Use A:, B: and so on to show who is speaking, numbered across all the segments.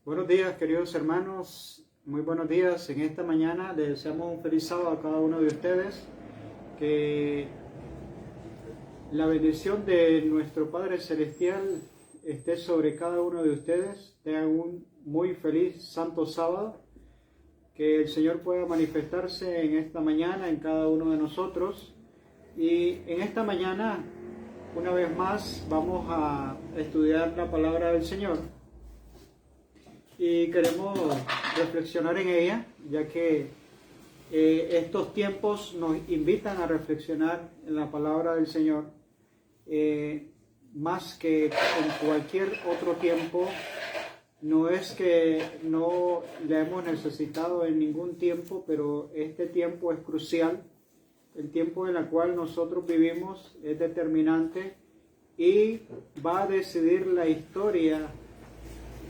A: Buenos días, queridos hermanos. Muy buenos días. En esta mañana les deseamos un feliz sábado a cada uno de ustedes. Que la bendición de nuestro Padre Celestial esté sobre cada uno de ustedes. Tengan un muy feliz santo sábado. Que el Señor pueda manifestarse en esta mañana en cada uno de nosotros. Y en esta mañana, una vez más, vamos a estudiar la palabra del Señor. Y queremos reflexionar en ella, ya que estos tiempos nos invitan a reflexionar en la palabra del Señor, más que en cualquier otro tiempo. No es que no la hemos necesitado en ningún tiempo, pero este tiempo es crucial. El tiempo en el cual nosotros vivimos es determinante y va a decidir la historia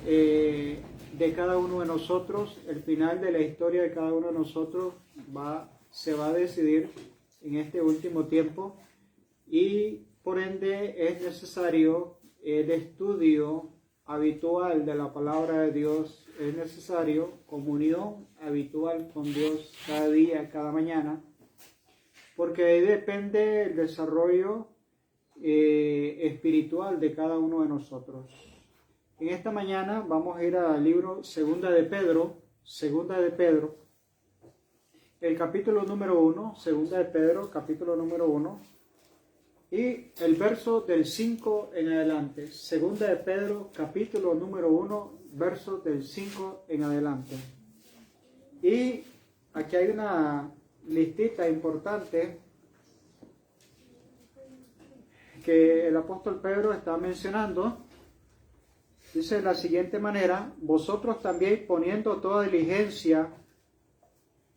A: de cada uno de nosotros. El final de la historia de cada uno de nosotros se va a decidir en este último tiempo, y por ende es necesario el estudio habitual de la palabra de Dios. Es necesario comunión habitual con Dios cada día, cada mañana, porque ahí depende el desarrollo espiritual de cada uno de nosotros. En esta mañana vamos a ir al libro Segunda de Pedro, el capítulo número 1, Segunda de Pedro, capítulo número 1, y el verso del 5 en adelante. Segunda de Pedro, capítulo número 1, verso del 5 en adelante. Y aquí hay una listita importante que el apóstol Pedro está mencionando. Dice de la siguiente manera: vosotros también, poniendo toda diligencia,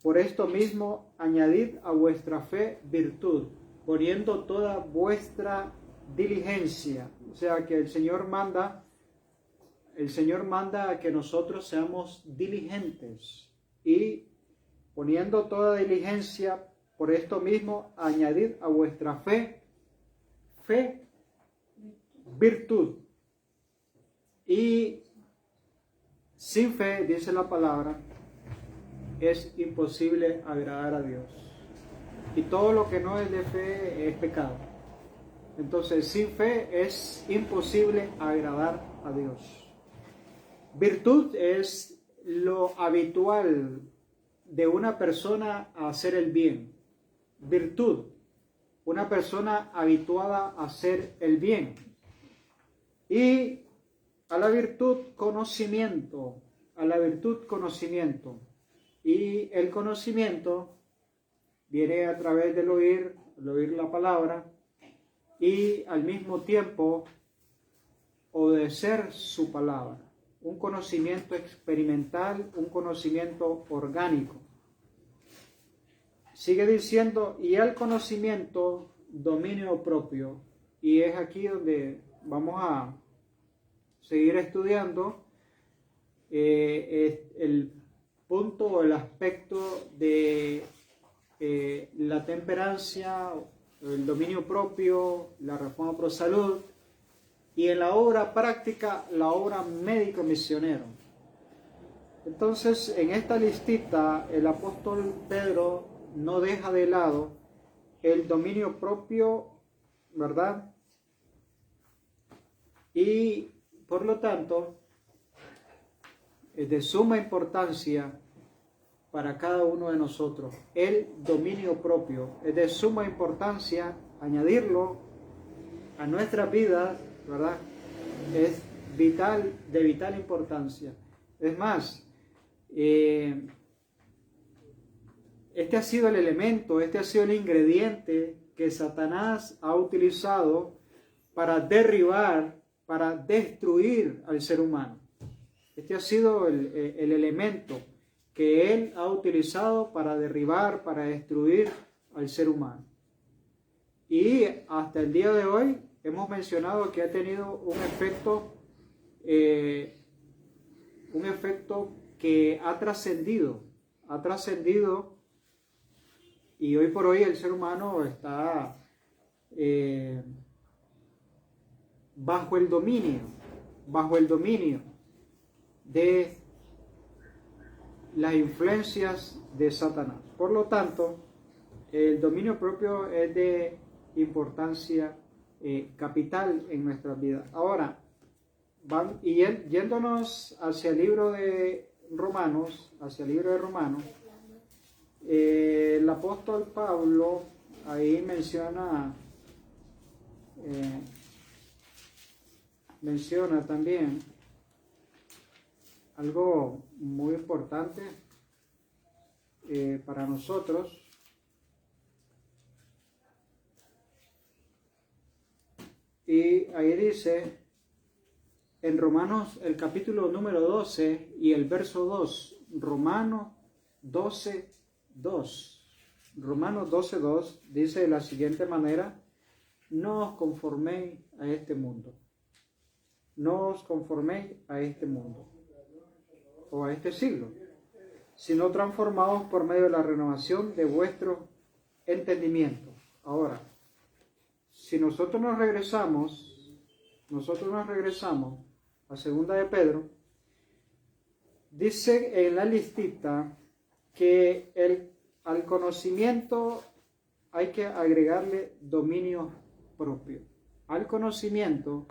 A: por esto mismo añadid a vuestra fe virtud, poniendo toda vuestra diligencia. O sea que el Señor manda a que nosotros seamos diligentes, y poniendo toda diligencia, por esto mismo añadid a vuestra fe virtud. Y sin fe, dice la palabra, es imposible agradar a Dios. Y todo lo que no es de fe es pecado. Entonces, sin fe es imposible agradar a Dios. Virtud es lo habitual de una persona a hacer el bien. Virtud, una persona habituada a hacer el bien. Y a la virtud conocimiento, y el conocimiento viene a través del oír la palabra, y al mismo tiempo obedecer su palabra. Un conocimiento experimental, un conocimiento orgánico. Sigue diciendo: y el conocimiento, dominio propio. Y es aquí donde vamos a seguir estudiando el punto o el aspecto de la temperancia, el dominio propio, la reforma pro salud, y en la obra práctica, la obra médico misionero. Entonces, en esta listita, el apóstol Pedro no deja de lado el dominio propio, ¿verdad? Y por lo tanto, es de suma importancia para cada uno de nosotros el dominio propio. Es de suma importancia añadirlo a nuestras vidas, ¿verdad? Es de vital importancia. Es más, este ha sido el elemento, este ha sido el ingrediente que Satanás ha utilizado para derribar, para destruir al ser humano. Este ha sido el elemento que él ha utilizado para derribar, para destruir al ser humano. Y hasta el día de hoy hemos mencionado que ha tenido un efecto que ha trascendido, y hoy por hoy el ser humano está bajo el dominio de las influencias de Satanás. Por lo tanto, el dominio propio es de importancia capital en nuestras vidas. Ahora, yéndonos hacia el libro de Romanos, el apóstol Pablo ahí menciona también algo muy importante para nosotros. Y ahí dice, en Romanos, el capítulo número 12 y el verso 2, Romanos 12, 2. Romanos 12, 2 dice de la siguiente manera: no os conforméis a este mundo. No os conforméis a este mundo o a este siglo, sino transformaos por medio de la renovación de vuestro entendimiento. Ahora, si nosotros nos regresamos a segunda de Pedro, dice en la listita que al conocimiento hay que agregarle dominio propio. Al conocimiento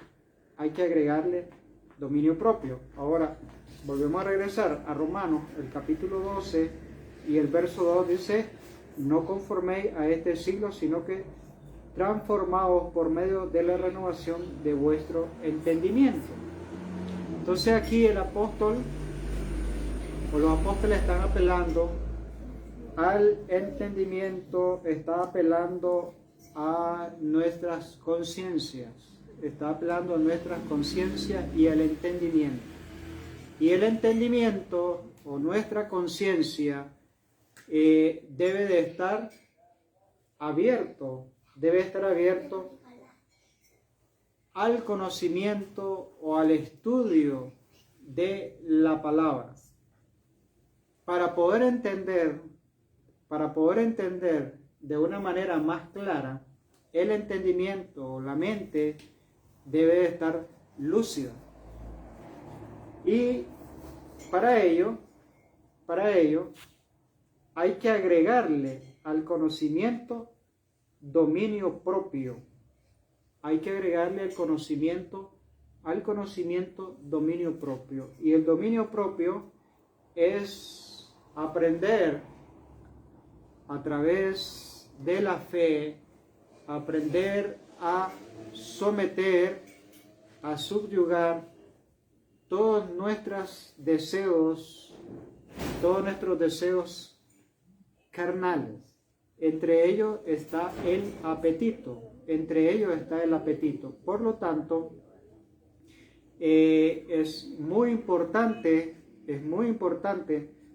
A: hay que agregarle dominio propio. Ahora, volvemos a regresar a Romanos, el capítulo 12 y el verso 2 dice: no conforméis a este siglo, sino que transformaos por medio de la renovación de vuestro entendimiento. Entonces aquí el apóstol o los apóstoles están apelando al entendimiento, está apelando a nuestras conciencias, está apelando a nuestras conciencias y al entendimiento. Y el entendimiento o nuestra conciencia debe estar abierto al conocimiento o al estudio de la palabra. Para poder entender de una manera más clara, el entendimiento o la mente debe estar lúcida. Y para ello hay que agregarle al conocimiento dominio propio. Hay que agregarle al conocimiento dominio propio. Y el dominio propio es aprender a través de la fe, aprender a someter, a subyugar todos nuestros deseos carnales. Entre ellos está el apetito. Por lo tanto, es muy importante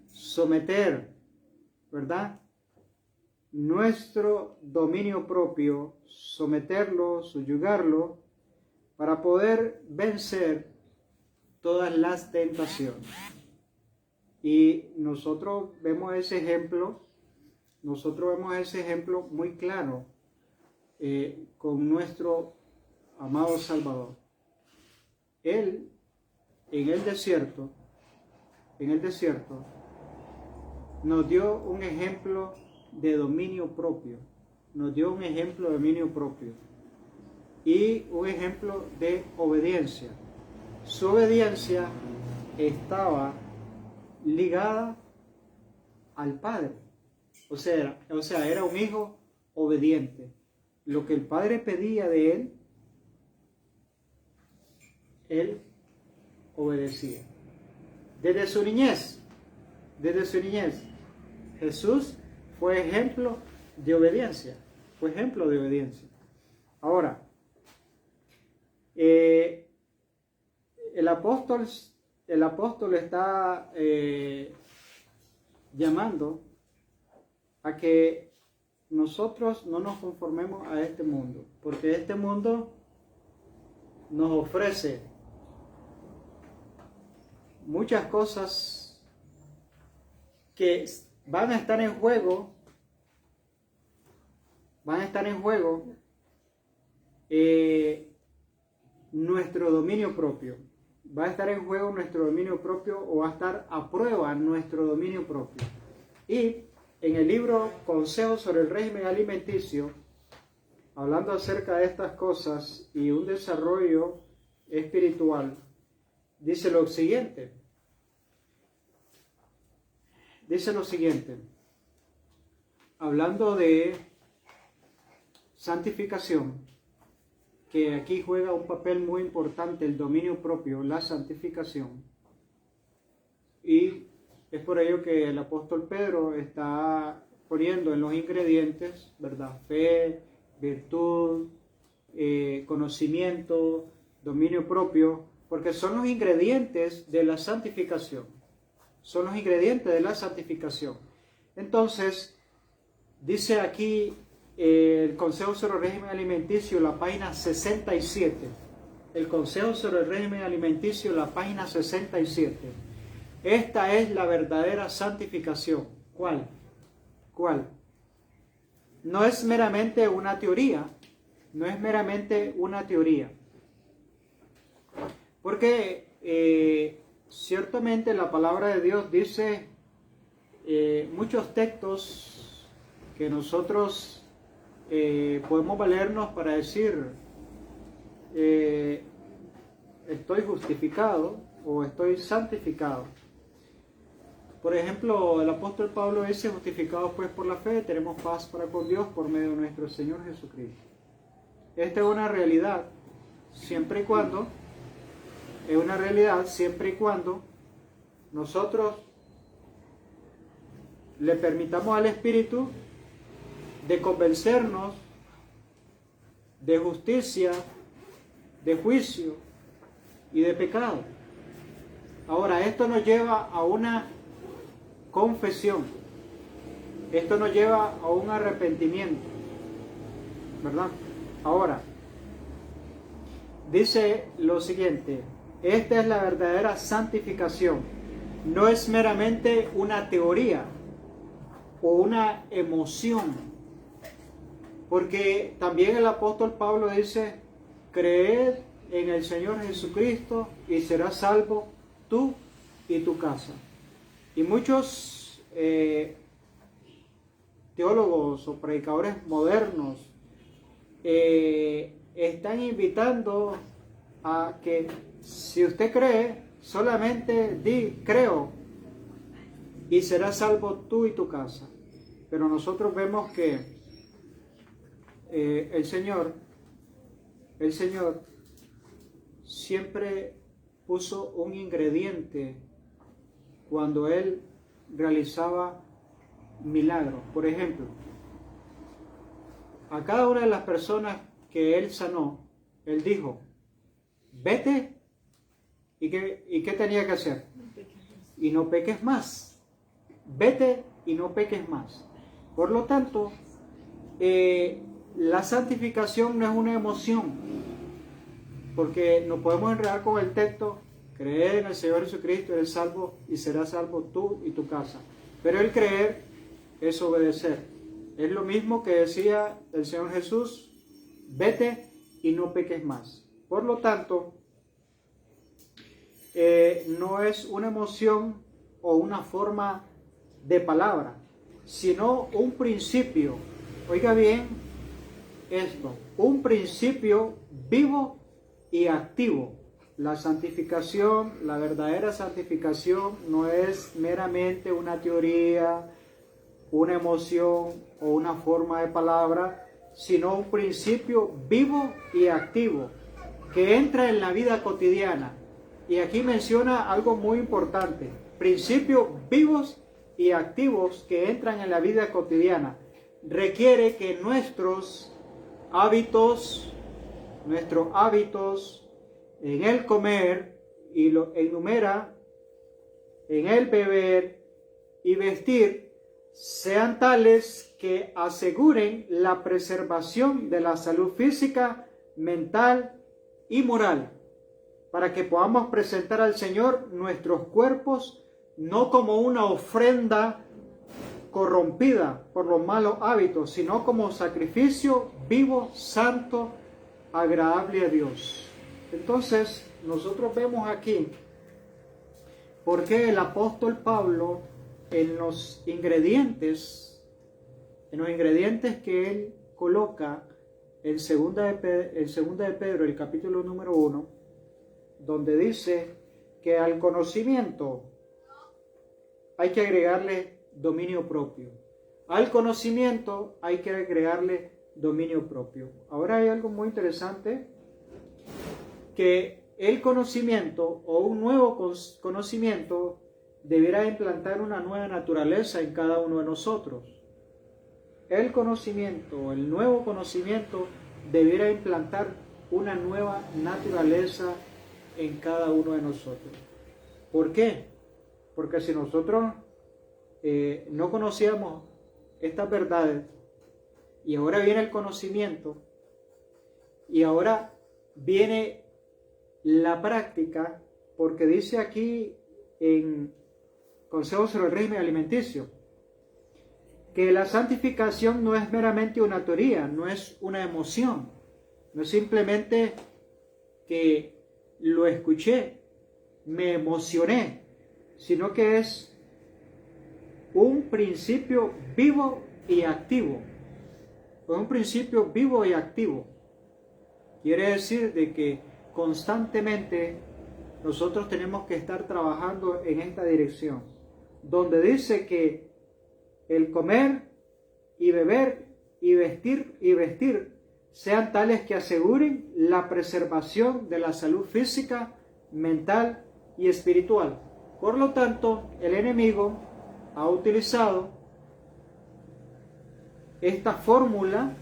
A: someter, ¿verdad?, nuestro dominio propio, someterlo, subyugarlo, para poder vencer todas las tentaciones. Y nosotros vemos ese ejemplo muy claro con nuestro amado Salvador. Él, en el desierto, nos dio un ejemplo de dominio propio. Y un ejemplo de obediencia. Su obediencia estaba ligada al Padre. O sea, era un hijo obediente. Lo que el Padre pedía de él obedecía. Desde su niñez, Jesús fue ejemplo de obediencia. Ahora, el apóstol está llamando a que nosotros no nos conformemos a este mundo, porque este mundo nos ofrece muchas cosas que van a estar en juego nuestro dominio propio. va a estar en juego nuestro dominio propio o va a estar a prueba nuestro dominio propio. Y en el libro Consejos sobre el régimen alimenticio, hablando acerca de estas cosas y un desarrollo espiritual, dice lo siguiente. Dice lo siguiente, hablando de santificación, que aquí juega un papel muy importante el dominio propio, la santificación. Y es por ello que el apóstol Pedro está poniendo en los ingredientes, ¿verdad? Fe, virtud, conocimiento, dominio propio, porque son los ingredientes de la santificación. Son los ingredientes de la santificación. Entonces, dice aquí el Consejo sobre el régimen alimenticio, la página 67. El Consejo sobre el régimen alimenticio, la página 67. Esta es la verdadera santificación. ¿Cuál? ¿Cuál? No es meramente una teoría. No es meramente una teoría. Porque ciertamente la palabra de Dios dice muchos textos que nosotros podemos valernos para decir estoy justificado o estoy santificado. Por ejemplo, el apóstol Pablo dice, justificados pues por la fe, tenemos paz para con Dios por medio de nuestro Señor Jesucristo. Esta es una realidad, siempre y cuando nosotros le permitamos al Espíritu de convencernos de justicia, de juicio y de pecado. Ahora, esto nos lleva a una confesión. Esto nos lleva a un arrepentimiento, ¿verdad? Ahora, dice lo siguiente, esta es la verdadera santificación. No es meramente una teoría o una emoción, porque también el apóstol Pablo dice, creed en el Señor Jesucristo y serás salvo tú y tu casa. Y muchos teólogos o predicadores modernos están invitando a que si usted cree, solamente di creo y serás salvo tú y tu casa. Pero nosotros vemos que el Señor siempre puso un ingrediente cuando Él realizaba milagros. Por ejemplo, a cada una de las personas que Él sanó, Él dijo, vete, ¿y qué tenía que hacer? Y no peques más. Vete y no peques más. Por lo tanto, la santificación no es una emoción, porque nos podemos enredar con el texto, creer en el Señor Jesucristo, eres salvo y serás salvo tú y tu casa. Pero el creer es obedecer. Es lo mismo que decía el Señor Jesús, vete y no peques más. Por lo tanto, no es una emoción o una forma de palabra, sino un principio. Oiga bien esto, un principio vivo y activo. La santificación, la verdadera santificación no es meramente una teoría, una emoción o una forma de palabra, sino un principio vivo y activo que entra en la vida cotidiana. Y aquí menciona algo muy importante, principios vivos y activos que entran en la vida cotidiana. Requiere que nuestros hábitos en el comer, y lo enumera, en el beber y vestir, sean tales que aseguren la preservación de la salud física, mental y moral, para que podamos presentar al Señor nuestros cuerpos no como una ofrenda corrompida por los malos hábitos, sino como sacrificio vivo, santo, agradable a Dios. Entonces, nosotros vemos aquí por qué el apóstol Pablo en los ingredientes que él coloca en segunda de Pedro, el capítulo número 1, donde dice que al conocimiento hay que agregarle dominio propio. Al conocimiento hay que agregarle dominio propio. Ahora hay algo muy interesante, que el conocimiento o un nuevo conocimiento deberá implantar una nueva naturaleza en cada uno de nosotros. El conocimiento, el nuevo conocimiento, deberá implantar una nueva naturaleza en cada uno de nosotros. ¿Por qué? Porque si nosotros no conocíamos estas verdades, y ahora viene el conocimiento, y ahora viene la práctica, porque dice aquí en Consejos sobre el Régimen Alimenticio, que la santificación no es meramente una teoría, no es una emoción, no es simplemente que lo escuché, me emocioné, sino que es un principio vivo y activo. Es un principio vivo y activo. Quiere decir de que constantemente nosotros tenemos que estar trabajando en esta dirección, donde dice que el comer y beber y vestir sean tales que aseguren la preservación de la salud física, mental y espiritual. Por lo tanto, el enemigo ha utilizado esta fórmula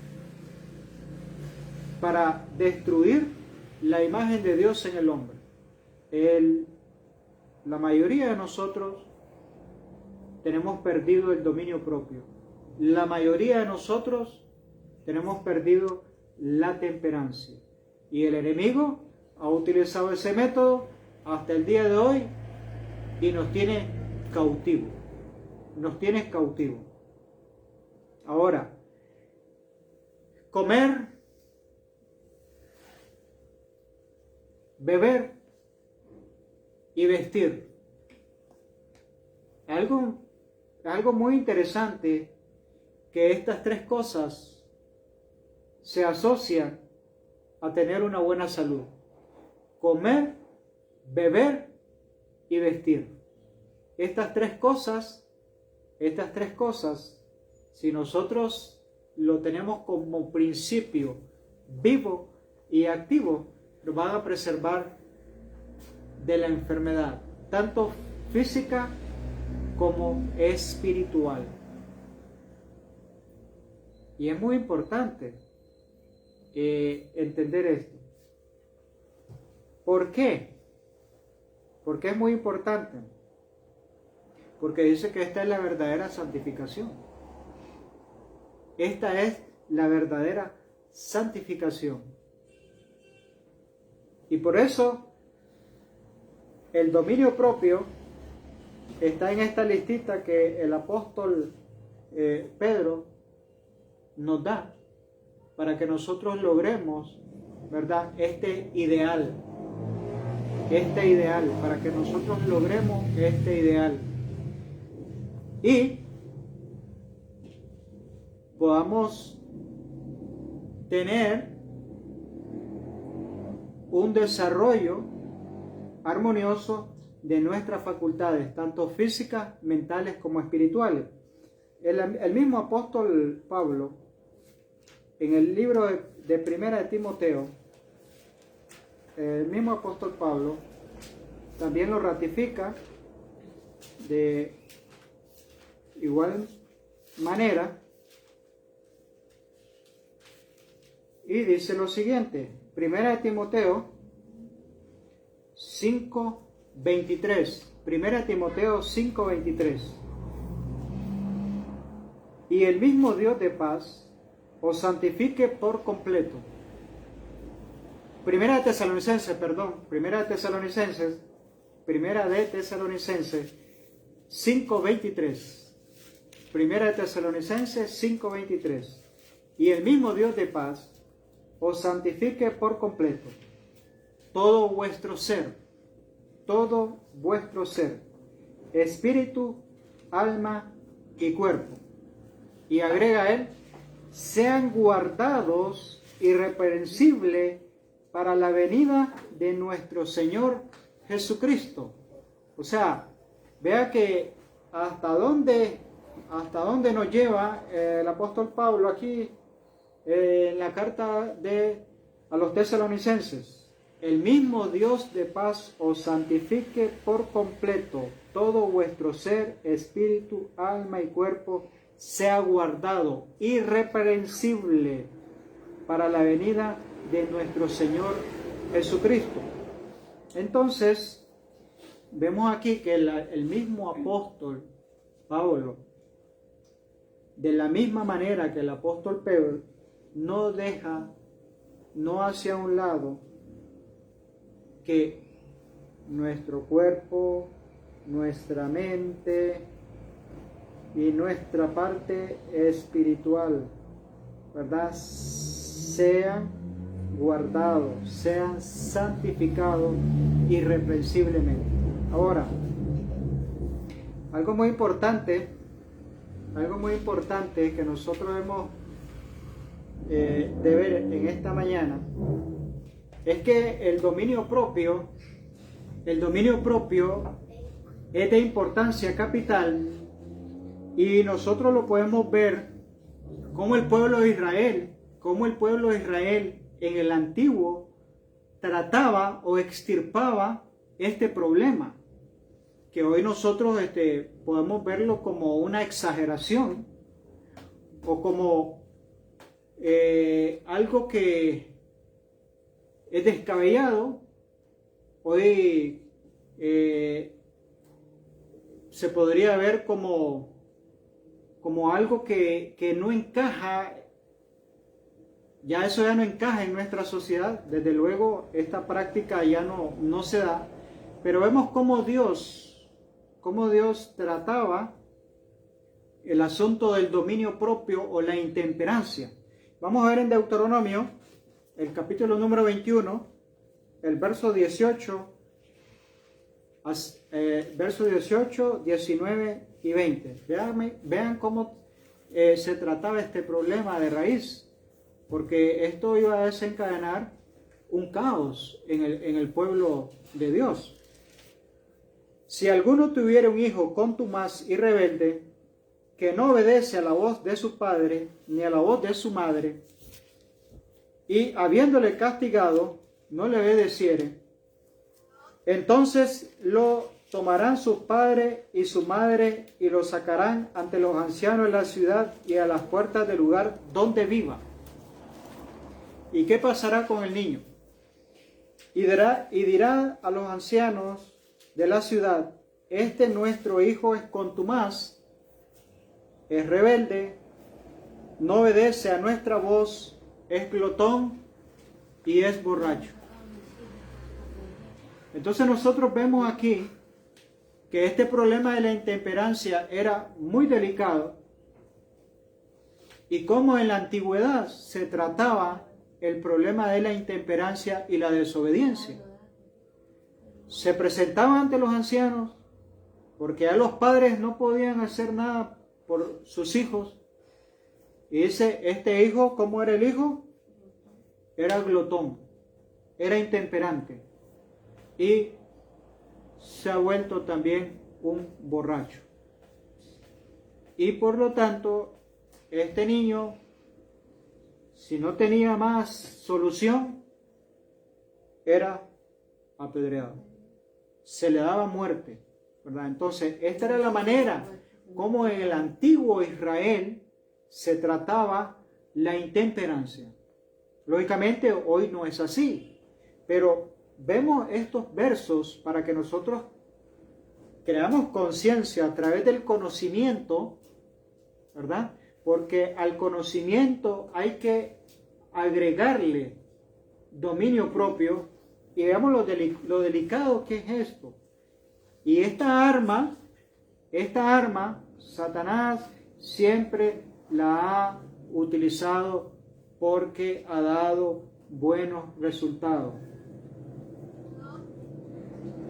A: para destruir la imagen de Dios en el hombre. La mayoría de nosotros tenemos perdido el dominio propio. La mayoría de nosotros tenemos perdido la temperancia. Y el enemigo ha utilizado ese método hasta el día de hoy y nos tiene cautivos. Nos tiene cautivos. Ahora, comer, beber y vestir. Algo muy interesante, que estas tres cosas se asocian a tener una buena salud. Comer, beber y vestir. Estas tres cosas, si nosotros lo tenemos como principio vivo y activo, nos van a preservar de la enfermedad, tanto física como espiritual. Y es muy importante entender esto. ¿Por qué? Porque es muy importante. Porque dice que esta es la verdadera santificación. Esta es la verdadera santificación. Y por eso el dominio propio está en esta listita que el apóstol Pedro nos da para que nosotros logremos, ¿verdad?, este ideal, para que nosotros logremos este ideal y podamos tener un desarrollo armonioso de nuestras facultades, tanto físicas, mentales como espirituales. El mismo apóstol Pablo, en el libro de Primera de Timoteo, el mismo apóstol Pablo también lo ratifica de igual manera y dice lo siguiente: Primera de Timoteo 5:23. Primera de Timoteo 5:23. Y el mismo Dios de paz os santifique por completo. Primera de Tesalonicenses 5:23. Primera de Tesalonicenses 5:23. Y el mismo Dios de paz os santifique por completo. todo vuestro ser, espíritu, alma y cuerpo. Y agrega él, sean guardados irreprensibles para la venida de nuestro Señor Jesucristo. O sea, vea que hasta dónde nos lleva el apóstol Pablo aquí en la carta a los tesalonicenses. El mismo Dios de paz os santifique por completo, todo vuestro ser, espíritu, alma y cuerpo sea guardado irreprensible para la venida de nuestro Señor Jesucristo. Entonces, vemos aquí que el mismo apóstol Pablo, de la misma manera que el apóstol Pedro, no hace a un lado que nuestro cuerpo, nuestra mente y nuestra parte espiritual, ¿verdad?, sean guardados, sean santificados irreprensiblemente. Ahora, algo muy importante que nosotros hemos de ver en esta mañana es que el dominio propio es de importancia capital, y nosotros lo podemos ver como el pueblo de Israel en el antiguo trataba o extirpaba este problema, que hoy nosotros podemos verlo como una exageración o como algo que es descabellado. Hoy se podría ver como algo que no encaja. Ya eso ya no encaja en nuestra sociedad. Desde luego esta práctica ya no se da, pero vemos cómo Dios trataba el asunto del dominio propio o la intemperancia. Vamos a ver en Deuteronomio, el capítulo número 21, el verso 18, 19 y 20. Vean cómo se trataba este problema de raíz, porque esto iba a desencadenar un caos en el pueblo de Dios. Si alguno tuviera un hijo contumaz y rebelde, que no obedece a la voz de su padre ni a la voz de su madre, y habiéndole castigado, no le obedeciere, entonces lo tomarán sus padres y su madre y lo sacarán ante los ancianos de la ciudad y a las puertas del lugar donde viva. ¿Y qué pasará con el niño? Y dirá a los ancianos de la ciudad, nuestro hijo es contumaz, es rebelde, no obedece a nuestra voz, es glotón y es borracho. Entonces nosotros vemos aquí que este problema de la intemperancia era muy delicado, y cómo en la antigüedad se trataba el problema de la intemperancia y la desobediencia. Se presentaba ante los ancianos, porque ya los padres no podían hacer nada por sus hijos, y dice, este hijo, ¿cómo era el hijo? Era glotón, era intemperante, y se ha vuelto también un borracho. Y por lo tanto, este niño, si no tenía más solución, era apedreado. Se le daba muerte, ¿verdad? Entonces, esta era la manera como en el antiguo Israel se trataba la intemperancia. Lógicamente, hoy no es así, pero vemos estos versos para que nosotros creamos conciencia a través del conocimiento, ¿verdad? Porque al conocimiento hay que agregarle dominio propio, y veamos lo delicado que es esto. Y esta arma, Satanás siempre la ha utilizado porque ha dado buenos resultados.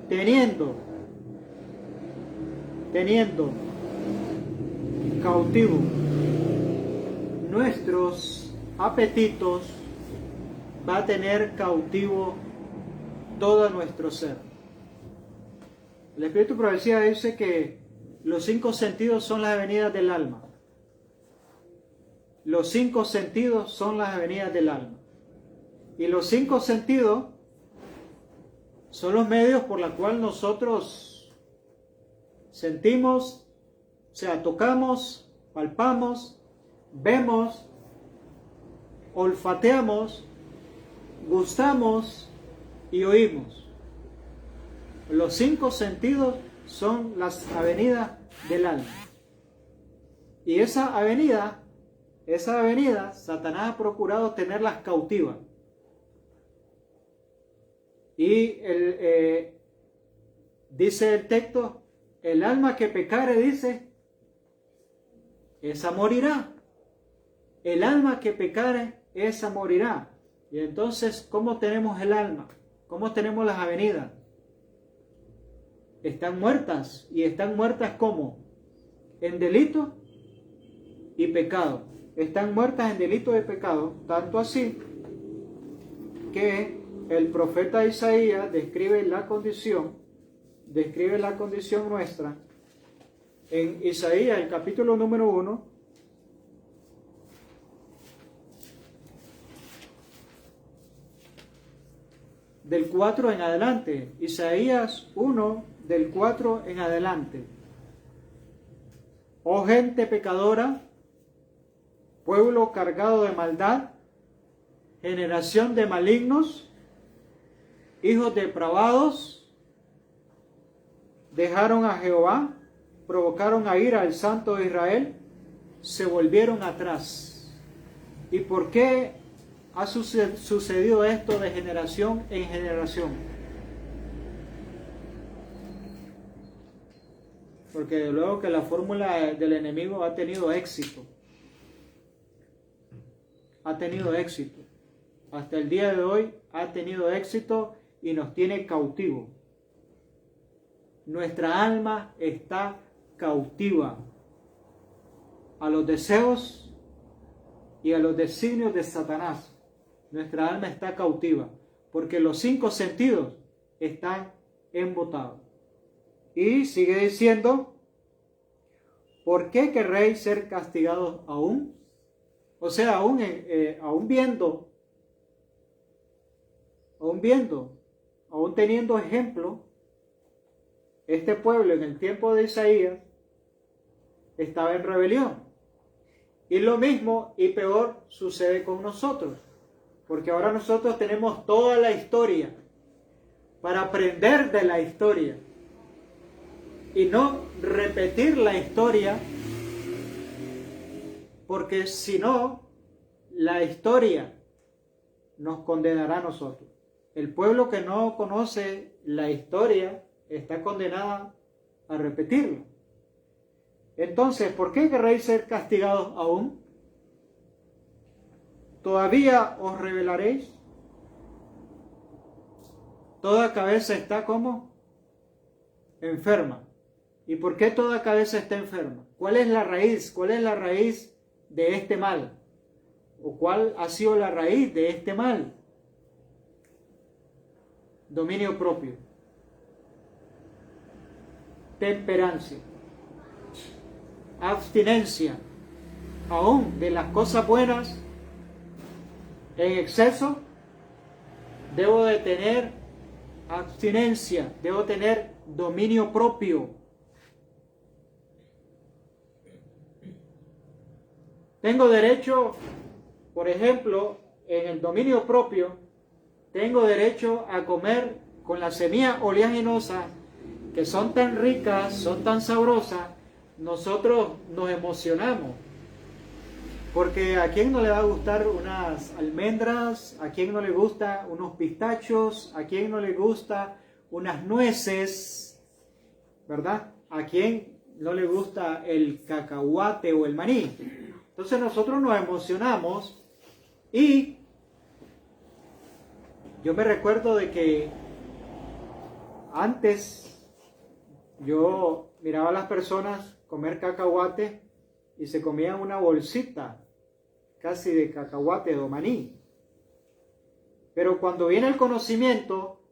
A: teniendo cautivo nuestros apetitos, va a tener cautivo todo nuestro ser. El Espíritu de Profecía dice que los 5 sentidos son las avenidas del alma. Los 5 sentidos son las avenidas del alma. Y los 5 sentidos son los medios por los cuales nosotros sentimos, o sea, tocamos, palpamos, vemos, olfateamos, gustamos y oímos. Los 5 sentidos son las avenidas del alma. Y esa avenida, Satanás ha procurado tenerlas cautivas. Y dice el texto, el alma que pecare, dice, esa morirá. El alma que pecare, esa morirá. Y entonces, ¿cómo tenemos el alma? ¿Cómo tenemos las avenidas? Están muertas. ¿Y están muertas cómo? En delito y pecado. Están muertas en delito y pecado, tanto así que el profeta Isaías describe la condición nuestra en Isaías, el capítulo número 1, del 4 en adelante. Isaías 1, del 4 en adelante. Oh gente pecadora, pueblo cargado de maldad, generación de malignos, hijos depravados, dejaron a Jehová, provocaron a ira al Santo de Israel, se volvieron atrás. ¿Y por qué ha sucedido esto de generación en generación? Porque luego que la fórmula del enemigo ha tenido éxito. Ha tenido éxito. Hasta el día de hoy ha tenido éxito y nos tiene cautivo. Nuestra alma está cautiva a los deseos y a los designios de Satanás. Nuestra alma está cautiva porque los 5 sentidos están embotados. Y sigue diciendo, ¿por qué querréis ser castigados aún? O sea, aún viendo, aún teniendo ejemplo, este pueblo en el tiempo de Isaías estaba en rebelión. Y lo mismo y peor sucede con nosotros, porque ahora nosotros tenemos toda la historia para aprender de la historia y no repetir la historia, porque si no, la historia nos condenará a nosotros. El pueblo que no conoce la historia está condenada a repetirla. Entonces, ¿por qué querréis ser castigados aún? ¿Todavía os rebelaréis? Toda cabeza está como enferma. ¿Y por qué toda cabeza está enferma? ¿Cuál es la raíz? ¿Cuál es la raíz de este mal? ¿O cuál ha sido la raíz de este mal? Dominio propio, temperancia, abstinencia, aún de las cosas buenas en exceso. Debo de tener abstinencia, debo tener dominio propio. Tengo derecho, por ejemplo, en el dominio propio, tengo derecho a comer con las semillas oleaginosas que son tan ricas, son tan sabrosas. Nosotros nos emocionamos. Porque a quién no le va a gustar unas almendras, a quién no le gusta unos pistachos, a quién no le gusta unas nueces, ¿verdad? A quién no le gusta el cacahuate o el maní. Entonces nosotros nos emocionamos y yo me recuerdo de que Antes yo miraba a las personas comer cacahuate y se comían una bolsita casi de cacahuate o maní. Pero cuando viene el conocimiento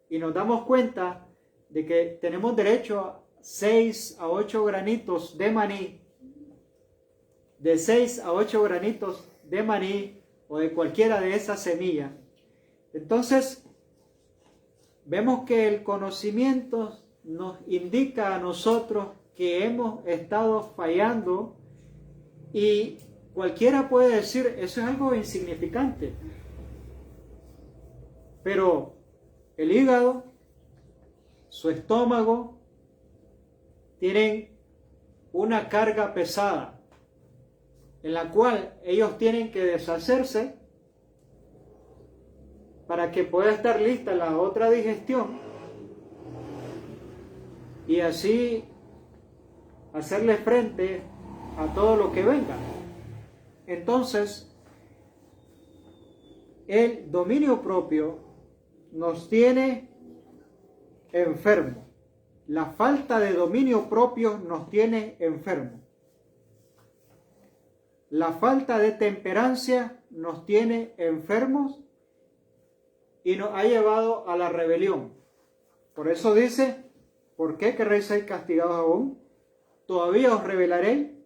A: y nos damos cuenta de que tenemos derecho a 6 a 8 granitos de maní, de 6 a 8 granitos de maní o de cualquiera de esas semillas, entonces vemos que el conocimiento nos indica a nosotros que hemos estado fallando y cualquiera puede decir, eso es algo insignificante. Pero el hígado, su estómago, tienen una carga pesada en la cual ellos tienen que deshacerse para que pueda estar lista la otra digestión y así hacerle frente a todo lo que venga. Entonces, el dominio propio nos tiene enfermos. La falta de dominio propio nos tiene enfermos. La falta de temperancia nos tiene enfermos y nos ha llevado a la rebelión. Por eso dice, ¿por qué querréis ser castigados aún? Todavía os revelaré.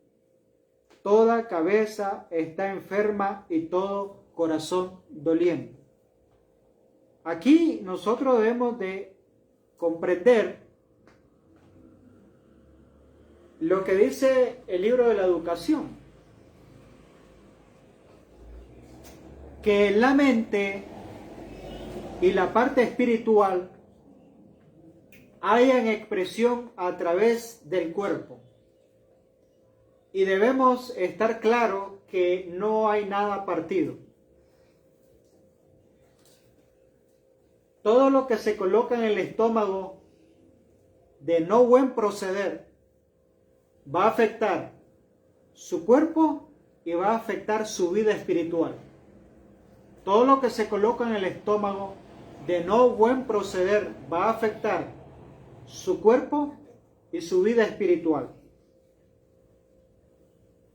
A: Toda cabeza está enferma y todo corazón doliente. Aquí nosotros debemos de comprender lo que dice el libro de la educación, que la mente y la parte espiritual hayan expresión a través del cuerpo. Y debemos estar claros que no hay nada partido. Todo lo que se coloca en el estómago de no buen proceder va a afectar su cuerpo y va a afectar su vida espiritual. Todo lo que se coloca en el estómago de no buen proceder va a afectar su cuerpo y su vida espiritual.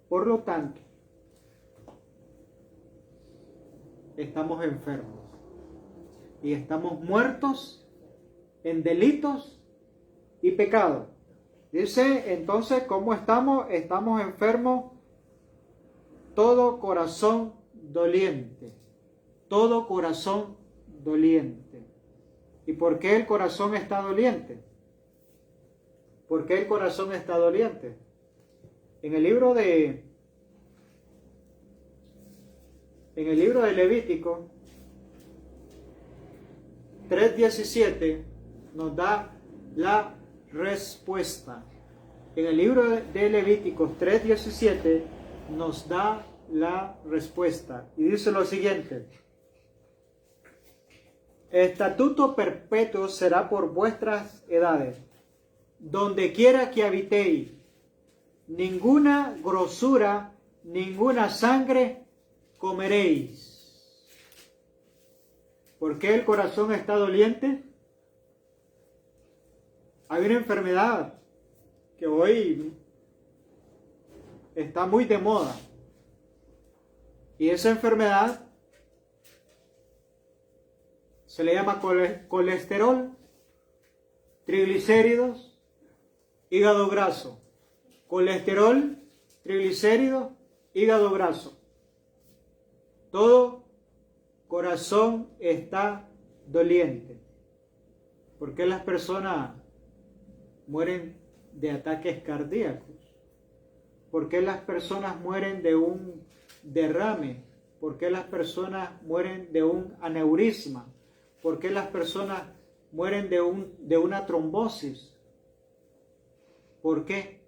A: Por lo tanto, estamos enfermos y estamos muertos en delitos y pecados. Dice entonces, ¿cómo estamos? Estamos enfermos, todo corazón doliente, todo corazón doliente. ¿Y por qué el corazón está doliente? ¿Por qué el corazón está doliente? En el libro de Levítico 3:17 nos da la respuesta. En el libro de Levíticos 3:17 nos da la respuesta y dice lo siguiente: estatuto perpetuo será por vuestras edades, donde quiera que habitéis, ninguna grosura, ninguna sangre comeréis. ¿Por qué el corazón está doliente? Hay una enfermedad que hoy está muy de moda. Y esa enfermedad se le llama colesterol, triglicéridos, hígado graso. Colesterol, triglicéridos, hígado graso. Todo corazón está doliente. ¿Por qué las personas mueren de ataques cardíacos? ¿Por qué las personas mueren de un derrame? ¿Por qué las personas mueren de un aneurisma? ¿Por qué las personas mueren de una trombosis? ¿Por qué?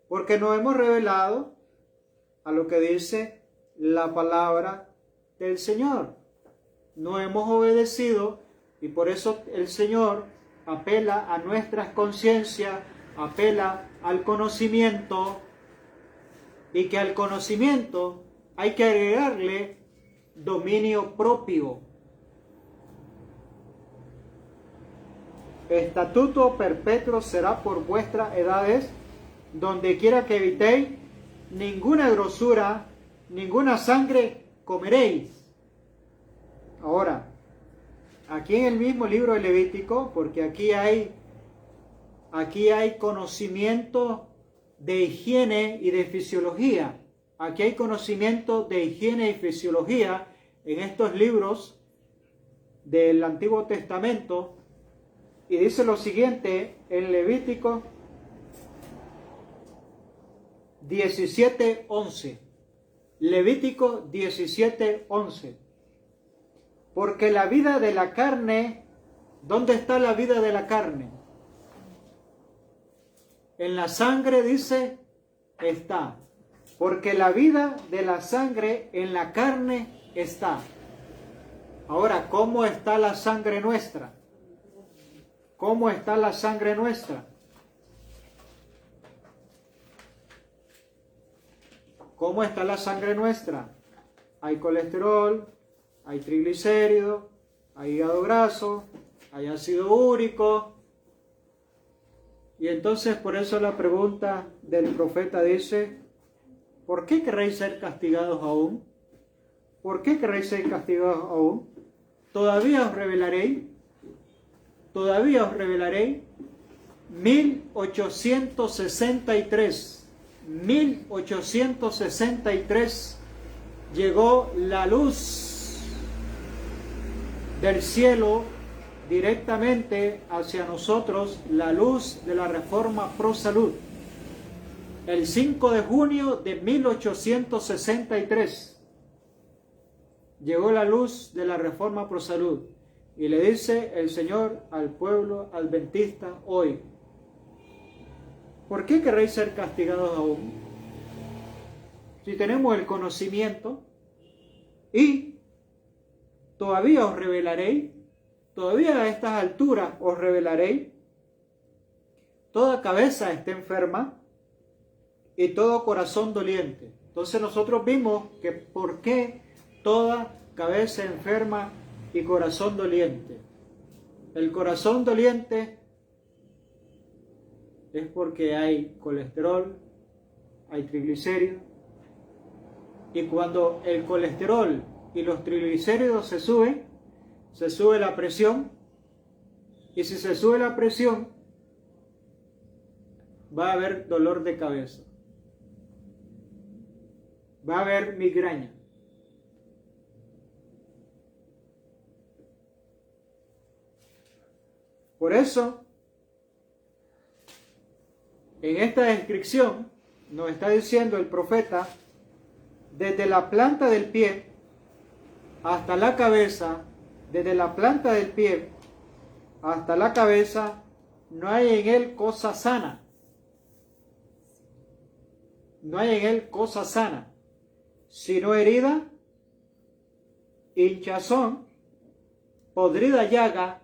A: Porque nos hemos revelado a lo que dice la palabra del Señor. No hemos obedecido y por eso el Señor apela a nuestras conciencias, apela al conocimiento, y que al conocimiento hay que agregarle dominio propio. estatuto perpetuo será por vuestras edades, donde quiera que evitéis, ninguna grosura, ninguna sangre comeréis. Ahora, aquí en el mismo libro de Levítico, porque aquí hay conocimiento de higiene y de fisiología. Aquí hay conocimiento de higiene y fisiología en estos libros del Antiguo Testamento. Y dice lo siguiente en Levítico 17:11. Levítico 17:11. Porque la vida de la carne, ¿dónde está la vida de la carne? En la sangre, dice, está. Porque la vida de la sangre en la carne está. Ahora, ¿cómo está la sangre nuestra? ¿Cómo está la sangre nuestra? ¿Cómo está la sangre nuestra? Hay colesterol, hay triglicéridos, hay hígado graso, hay ácido úrico. Y entonces por eso la pregunta del profeta dice, ¿por qué queréis ser castigados aún? ¿Por qué queréis ser castigados aún? Todavía os revelaré. 1863 llegó la luz del cielo directamente hacia nosotros, la luz de la Reforma Pro Salud. El 5 de junio de 1863 llegó la luz de la Reforma Pro Salud. Y le dice el Señor al pueblo adventista hoy, ¿por qué queréis ser castigados aún? Si tenemos el conocimiento y todavía os revelaréis, todavía a estas alturas os revelaréis, toda cabeza está enferma y todo corazón doliente. Entonces nosotros vimos que por qué toda cabeza enferma y corazón doliente. El corazón doliente es porque hay colesterol, hay triglicéridos, y cuando el colesterol y los triglicéridos se sube la presión, y si se sube la presión, va a haber dolor de cabeza, va a haber migraña. Por eso, en esta descripción nos está diciendo el profeta, desde la planta del pie hasta la cabeza, desde la planta del pie hasta la cabeza, no hay en él cosa sana. No hay en él cosa sana, sino herida, hinchazón, podrida llaga.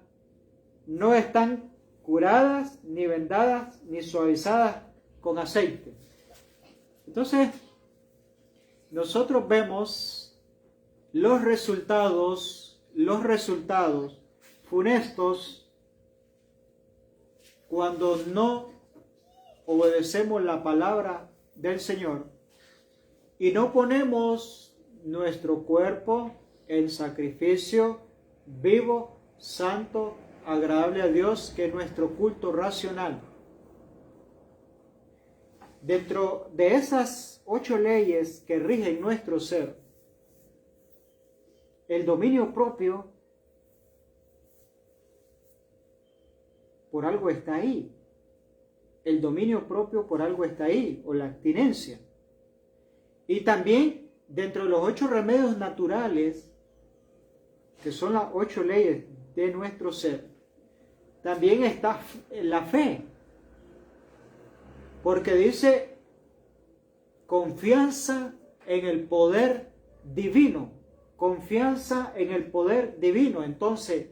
A: No están curadas, ni vendadas, ni suavizadas con aceite. Entonces, nosotros vemos los resultados funestos cuando no obedecemos la palabra del Señor y no ponemos nuestro cuerpo en sacrificio vivo, santo, agradable a Dios, que es nuestro culto racional. Dentro de esas 8 leyes que rigen nuestro ser, el dominio propio por algo está ahí. El dominio propio por algo está ahí, o la abstinencia. Y también dentro de los 8 remedios naturales, que son las 8 leyes de nuestro ser, también está la fe, porque dice confianza en el poder divino, confianza en el poder divino. Entonces,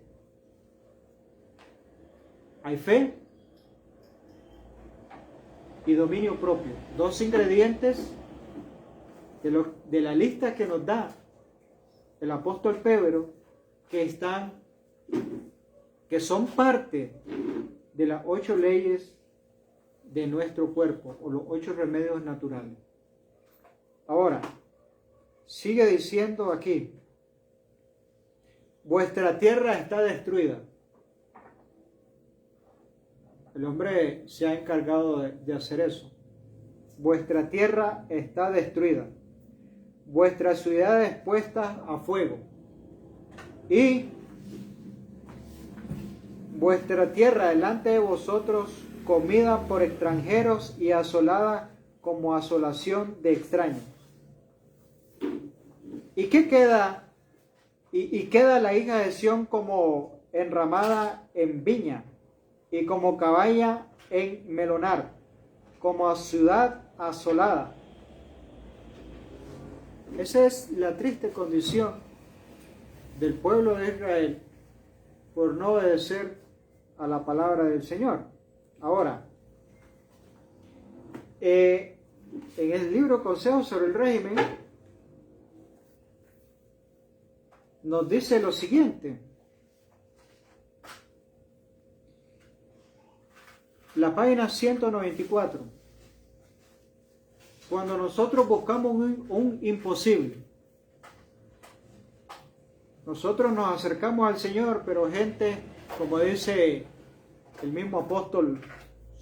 A: hay fe y dominio propio, 2 ingredientes de la lista que nos da el apóstol Pedro, que son parte de las 8 leyes de nuestro cuerpo o los 8 remedios naturales. Ahora, sigue diciendo aquí, vuestra tierra está destruida. El hombre se ha encargado de hacer eso. Vuestra tierra está destruida, vuestras ciudades puestas a fuego, y vuestra tierra delante de vosotros comida por extranjeros y asolada como asolación de extraños. ¿Y qué queda? Y queda la hija de Sión como enramada en viña y como caballa en melonar, como a ciudad asolada. Esa es la triste condición del pueblo de Israel por no obedecer a la palabra del Señor. Ahora, en el libro Consejos sobre el Régimen nos dice lo siguiente. La página 194. Cuando nosotros buscamos un imposible, nosotros nos acercamos al Señor, pero gente, como dice el mismo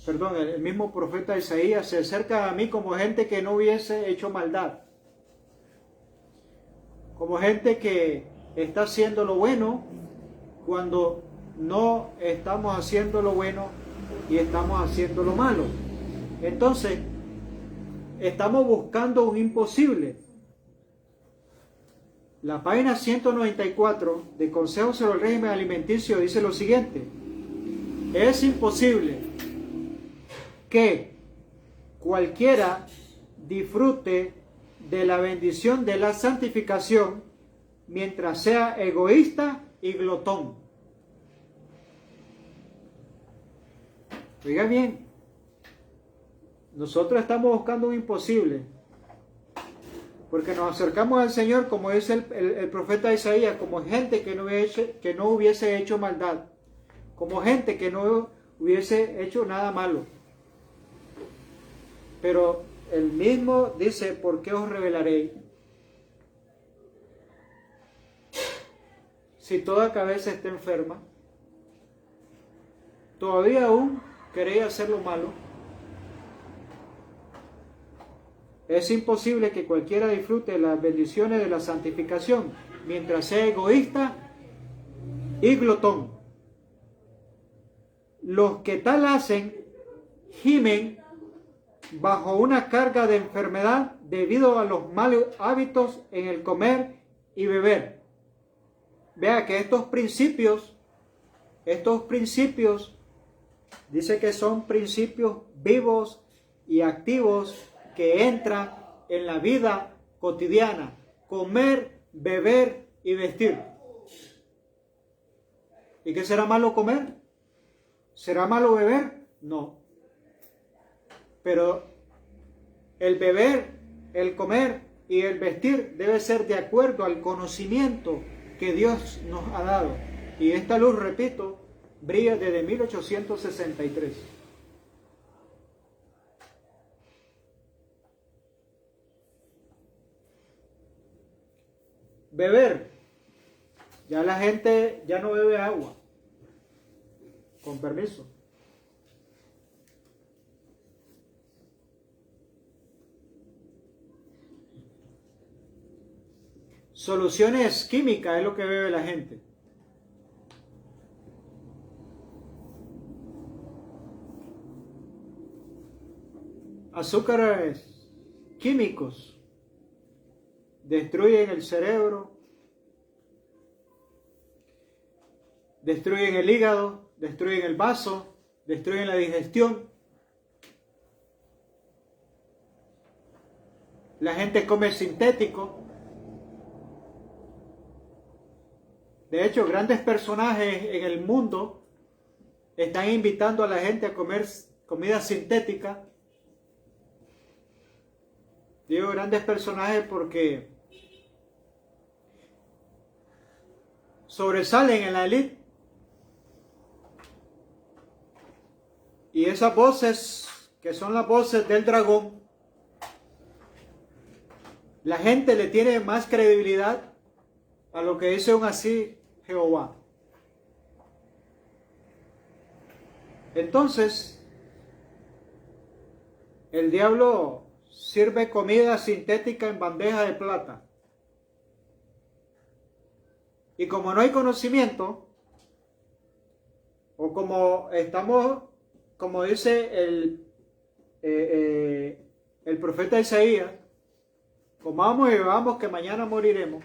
A: el mismo profeta Isaías, se acerca a mí como gente que no hubiese hecho maldad, como gente que está haciendo lo bueno cuando no estamos haciendo lo bueno y estamos haciendo lo malo. Entonces, estamos buscando un imposible. La página 194 de Consejos sobre el Régimen Alimenticio dice lo siguiente: es imposible que cualquiera disfrute de la bendición de la santificación mientras sea egoísta y glotón. Oiga bien, nosotros estamos buscando un imposible, porque nos acercamos al Señor, como dice el profeta Isaías, como gente que no hubiese hecho maldad, como gente que no hubiese hecho nada malo. Pero el mismo dice, ¿por qué os rebelaréis? Si toda cabeza está enferma, todavía aún queréis hacer lo malo. Es imposible que cualquiera disfrute de las bendiciones de la santificación mientras sea egoísta y glotón. Los que tal hacen gimen bajo una carga de enfermedad debido a los malos hábitos en el comer y beber. Vea que estos principios, dice que son principios vivos y activos que entran en la vida cotidiana: comer, beber y vestir. ¿Y qué será malo comer? ¿Será malo beber? No. Pero el beber, el comer y el vestir debe ser de acuerdo al conocimiento que Dios nos ha dado. Y esta luz, repito, brilla desde 1863. Beber. Ya la gente ya no bebe agua. Con permiso. Soluciones químicas es lo que bebe la gente. Azúcares químicos destruyen el cerebro, destruyen el hígado, destruyen el vaso, destruyen la digestión. La gente come sintético. De hecho, grandes personajes en el mundo están invitando a la gente a comer comida sintética. Digo grandes personajes porque sobresalen en la élite. Y esas voces, que son las voces del dragón, la gente le tiene más credibilidad a lo que dice aún así Jehová. Entonces, el diablo sirve comida sintética en bandeja de plata. Y como no hay conocimiento, o como estamos, como dice el profeta Isaías, comamos y bebamos que mañana moriremos.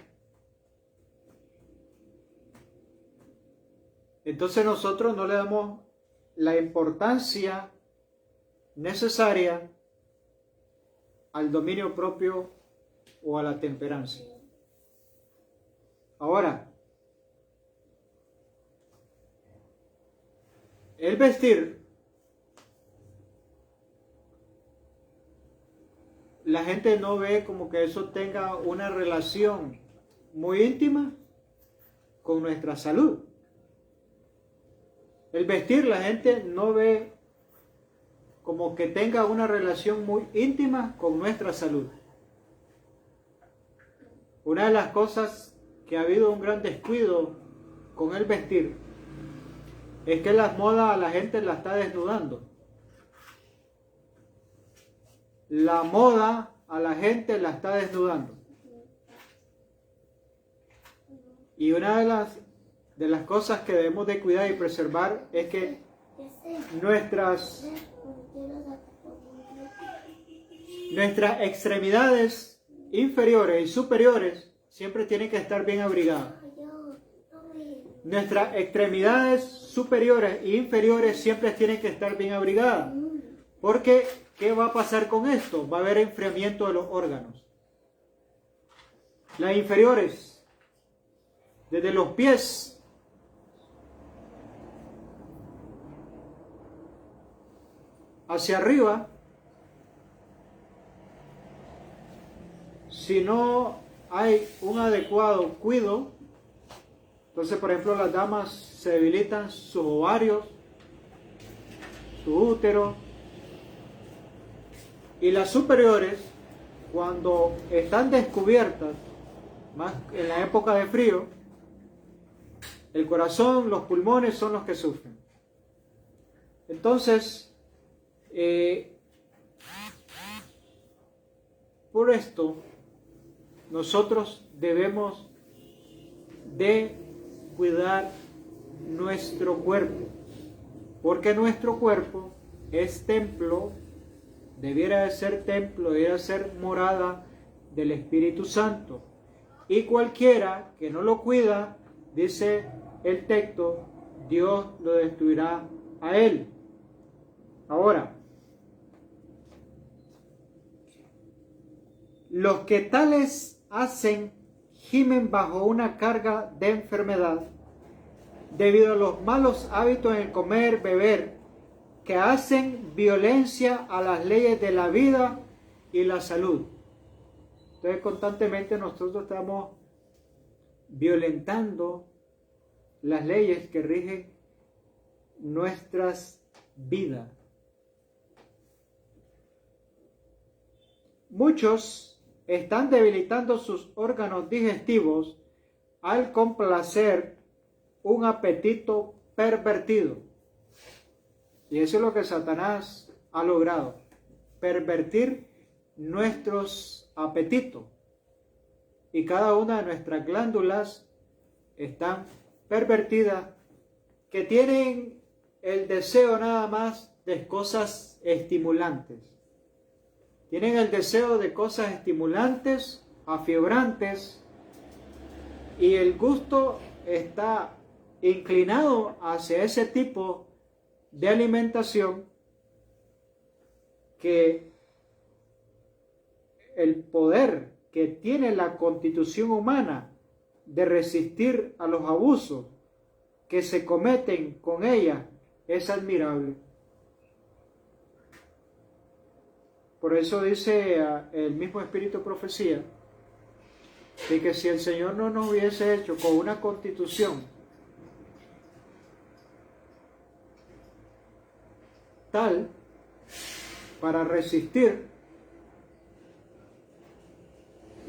A: Entonces nosotros no le damos la importancia necesaria al dominio propio o a la temperancia. Ahora, el vestir, la gente no ve como que eso tenga una relación muy íntima con nuestra salud. El vestir, la gente no ve como que tenga una relación muy íntima con nuestra salud. Una de las cosas que ha habido un gran descuido con el vestir es que las modas a la gente la está desnudando. La moda a la gente la está desnudando. Y una de las cosas que debemos de cuidar y preservar es que nuestras extremidades inferiores y superiores siempre tienen que estar bien abrigadas. Nuestras extremidades superiores e inferiores siempre tienen que estar bien abrigadas. Porque, ¿qué va a pasar con esto? Va a haber enfriamiento de los órganos. Las inferiores, desde los pies hacia arriba, si no hay un adecuado cuidado, entonces, por ejemplo, las damas se debilitan sus ovarios, su útero, y las superiores, cuando están descubiertas, más en la época de frío, el corazón, los pulmones son los que sufren. Entonces, por esto, nosotros debemos de cuidar nuestro cuerpo, porque nuestro cuerpo es templo, debiera de ser templo, debiera ser morada del Espíritu Santo, y cualquiera que no lo cuida, dice el texto, Dios lo destruirá a él. Ahora, los que tales hacen gimen bajo una carga de enfermedad debido a los malos hábitos en el comer, beber, que hacen violencia a las leyes de la vida y la salud. Entonces constantemente nosotros estamos violentando las leyes que rigen nuestras vidas. Muchos están debilitando sus órganos digestivos al complacer un apetito pervertido. Y eso es lo que Satanás ha logrado, pervertir nuestros apetitos. Y cada una de nuestras glándulas están pervertidas, que tienen el deseo nada más de cosas estimulantes. Tienen el deseo de cosas estimulantes, afiebrantes, y el gusto está inclinado hacia ese tipo de alimentación, que el poder que tiene la constitución humana de resistir a los abusos que se cometen con ella es admirable. Por eso dice el mismo Espíritu de Profecía, de que si el Señor no nos hubiese hecho con una constitución tal para resistir,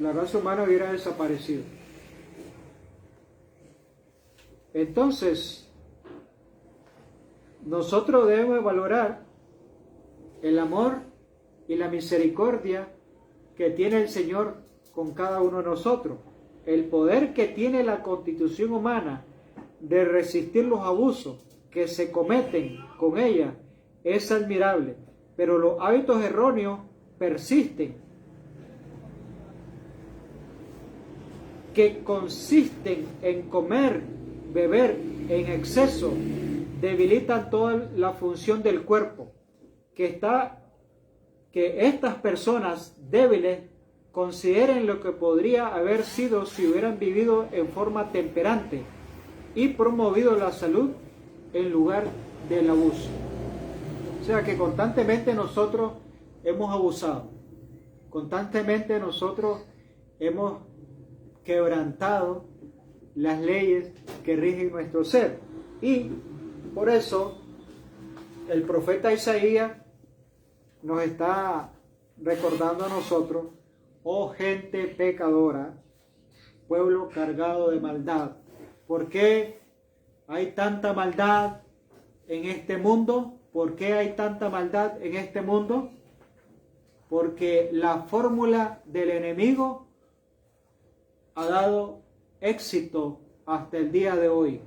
A: la raza humana hubiera desaparecido. Entonces, nosotros debemos valorar el amor y la misericordia que tiene el Señor con cada uno de nosotros. El poder que tiene la constitución humana de resistir los abusos que se cometen con ella es admirable, pero los hábitos erróneos persisten, que consisten en comer, beber en exceso, debilitan toda la función del cuerpo, que estas personas débiles consideren lo que podría haber sido si hubieran vivido en forma temperante y promovido la salud en lugar del abuso. O sea que constantemente nosotros hemos abusado, constantemente nosotros hemos quebrantado las leyes que rigen nuestro ser. Y por eso el profeta Isaías nos está recordando a nosotros: oh gente pecadora, pueblo cargado de maldad. ¿Por qué hay tanta maldad en este mundo? ¿Por qué hay tanta maldad en este mundo? Porque la fórmula del enemigo ha dado éxito hasta el día de hoy.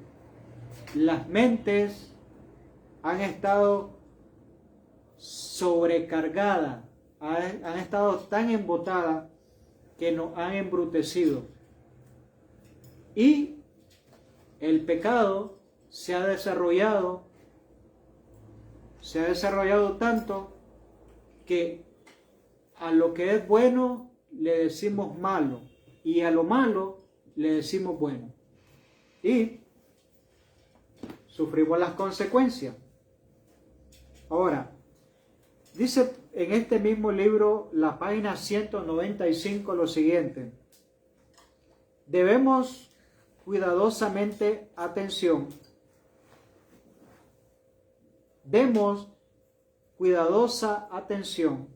A: Las mentes han estado sobrecargadas, han estado tan embotadas que nos han embrutecido. Y el pecado se ha desarrollado tanto que a lo que es bueno le decimos malo y a lo malo le decimos bueno. Y sufrimos las consecuencias. Ahora, dice en este mismo libro, la página 195, lo siguiente: debemos demos cuidadosa atención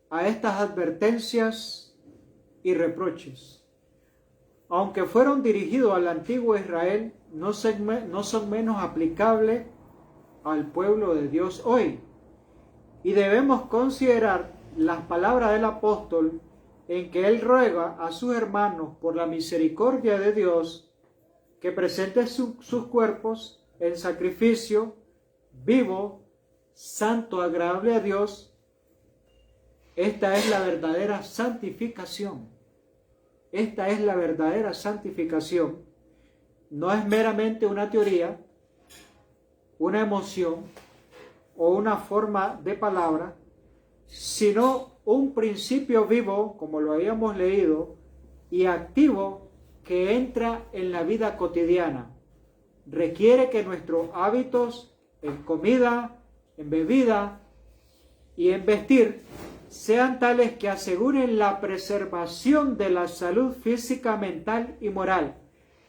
A: a estas advertencias y reproches. Aunque fueron dirigidos al antiguo Israel, no son menos aplicables al pueblo de Dios hoy. Y debemos considerar las palabras del apóstol en que él ruega a sus hermanos por la misericordia de Dios que presenten sus cuerpos en sacrificio vivo, santo, agradable a Dios. Esta es la verdadera santificación. Esta es la verdadera santificación. No es meramente una teoría, una emoción o una forma de palabra, sino un principio vivo, como lo habíamos leído, y activo que entra en la vida cotidiana. Requiere que nuestros hábitos en comida, en bebida y en vestir sean tales que aseguren la preservación de la salud física, mental y moral,